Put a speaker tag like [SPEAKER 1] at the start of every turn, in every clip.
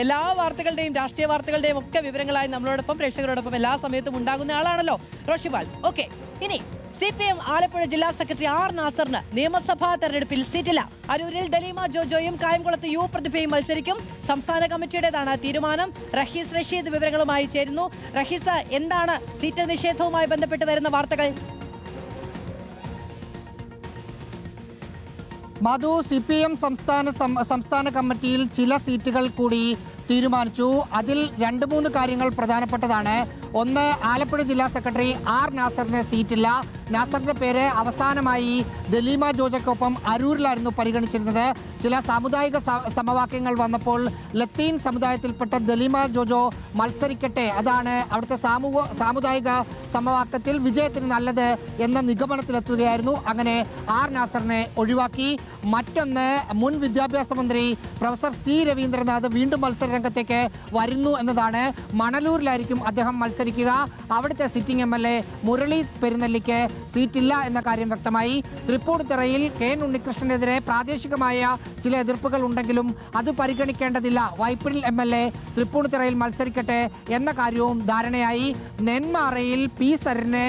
[SPEAKER 1] എല്ലാ വാർത്തകളുടെയും രാഷ്ട്രീയ വാർത്തകളുടെയും ഒക്കെ വിവരങ്ങളായി നമ്മളോടൊപ്പം പ്രേക്ഷകരോടൊപ്പം എല്ലാ സമയത്തും ഉണ്ടാകുന്ന ആളാണല്ലോ റോഷിപാൽ. ഓക്കെ, ഇനി CPM ആലപ്പുഴ ജില്ലാ സെക്രട്ടറി ആർ നാസറിന് നിയമസഭാ തെരഞ്ഞെടുപ്പിൽ സീറ്റില്ല. അരൂരിൽ ദലീമ ജോജോയും കായംകുളത്ത് യു പ്രതിഭയും മത്സരിക്കും. സംസ്ഥാന കമ്മിറ്റിയുടേതാണ് തീരുമാനം. റഹീസ് റഷീദ് വിവരങ്ങളുമായി ചേരുന്നു. റഹീസ്, എന്താണ് സീറ്റ് നിഷേധവുമായി ബന്ധപ്പെട്ട് വരുന്ന വാർത്തകൾ?
[SPEAKER 2] മധു, CPM സംസ്ഥാന കമ്മിറ്റിയിൽ ചില സീറ്റുകൾ കൂടി തീരുമാനിച്ചു. അതിൽ 2-3 കാര്യങ്ങൾ പ്രധാനപ്പെട്ടതാണ്. ഒന്ന്, ആലപ്പുഴ ജില്ലാ സെക്രട്ടറി ആർ നാസറിന് സീറ്റില്ല. നാസറിന്റെ പേര് അവസാനമായി ദലീമ ജോജയ്ക്കൊപ്പം അരൂരിലായിരുന്നു പരിഗണിച്ചിരുന്നത്. ചില സാമുദായിക സമവാക്യങ്ങൾ വന്നപ്പോൾ ലത്തീൻ സമുദായത്തിൽപ്പെട്ട ദലീമ ജോജോ മത്സരിക്കട്ടെ, അതാണ് അവിടുത്തെ സാമുദായിക സമവാക്യത്തിൽ വിജയത്തിന് നല്ലത് എന്ന നിഗമനത്തിലെത്തുകയായിരുന്നു. അങ്ങനെ ആർ നാസറിനെ ഒഴിവാക്കി. മറ്റൊന്ന്, മുൻ വിദ്യാഭ്യാസ മന്ത്രി പ്രൊഫസർ C രവീന്ദ്രനാഥ് വീണ്ടും മത്സരരംഗത്തേക്ക് വരുന്നു എന്നതാണ്. മണലൂരിലായിരിക്കും അദ്ദേഹം മത്സരിക്കുക. അവിടുത്തെ സിറ്റിംഗ് MLA മുരളി പെരുന്നെല്ലിക്ക് സീറ്റില്ല എന്ന കാര്യം വ്യക്തമായി. തൃപ്പൂണിത്തുറയിൽ K ഉണ്ണികൃഷ്ണനെതിരെ പ്രാദേശികമായ ചില എതിർപ്പുകൾ ഉണ്ടെങ്കിലും അത് പരിഗണിക്കേണ്ടതില്ല. വൈപ്പിനിൽ MLA തൃപ്പൂണിത്തുറയിൽ മത്സരിക്കട്ടെ എന്ന കാര്യവും ധാരണയായി. നെന്മാറയിൽ P സരനെ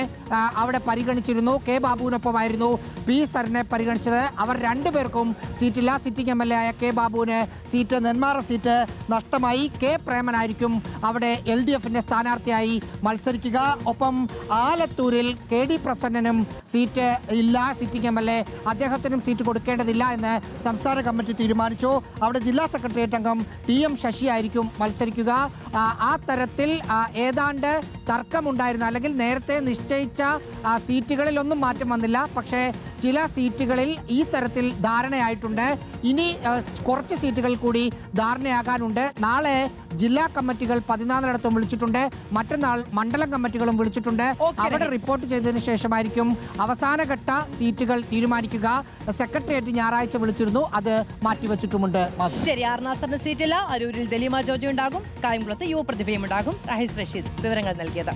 [SPEAKER 2] അവിടെ പരിഗണിച്ചിരുന്നു. K ബാബുവിനൊപ്പമായിരുന്നു P സരനെ പരിഗണിച്ചത്. അവർ രണ്ടുപേർക്കും സീറ്റില്ല. സിറ്റിംഗ് MLA ആയ K ബാബുവിന് സീറ്റ്, നെന്മാറ സീറ്റ് നഷ്ടമായി. K പ്രേമനായിരിക്കും അവിടെ LDFന്റെ സ്ഥാനാർത്ഥിയായി മത്സരിക്കുക. ഒപ്പം ആലത്തൂരിൽ KD പ്രസന്നനും സീറ്റ് ഇല്ല. സിറ്റിംഗ് MLA അദ്ദേഹത്തിനും സീറ്റ് കൊടുക്കേണ്ടതില്ല എന്ന് സംസ്ഥാന കമ്മിറ്റി തീരുമാനിച്ചു. അവിടെ ജില്ലാ സെക്രട്ടേറിയറ്റ് അംഗം TM ശശി ആയിരിക്കും മത്സരിക്കുക. ആ തരത്തിൽ ഏതാണ്ട് തർക്കമുണ്ടായിരുന്ന, അല്ലെങ്കിൽ നേരത്തെ നിശ്ചയിച്ച സീറ്റുകളിലൊന്നും മാറ്റം വന്നില്ല. പക്ഷേ ചില സീറ്റുകളിൽ ഈ തരത്തിൽ ധാരണയായിട്ടുണ്ട്. ഇനി കുറച്ച് സീറ്റുകൾ കൂടി ധാരണയാകാനുണ്ട്. നാളെ ജില്ലാ കമ്മിറ്റികൾ 14 വിളിച്ചിട്ടുണ്ട്. മറ്റന്നാൾ മണ്ഡലം കമ്മിറ്റികളും വിളിച്ചിട്ടുണ്ട്. അവിടെ റിപ്പോർട്ട് ചെയ്തതിനു ശേഷമായിരിക്കും അവസാനഘട്ട സീറ്റുകൾ തീരുമാനിക്കുക. സെക്രട്ടേറിയറ്റ് ഞായറാഴ്ച വിളിച്ചിരുന്നു, അത് മാറ്റിവെച്ചിട്ടുമുണ്ട്.
[SPEAKER 1] ശരി, ആർ നാസറിന് സീറ്റില്ല. അരൂരിൽ ദലീമ ജോജോ ഉണ്ടാകും. കായംകുളത്ത് യു പ്രതിഭയും ഉണ്ടാകും. റഹീസ് റഷീദ് വിവരങ്ങൾ നൽകിയത്.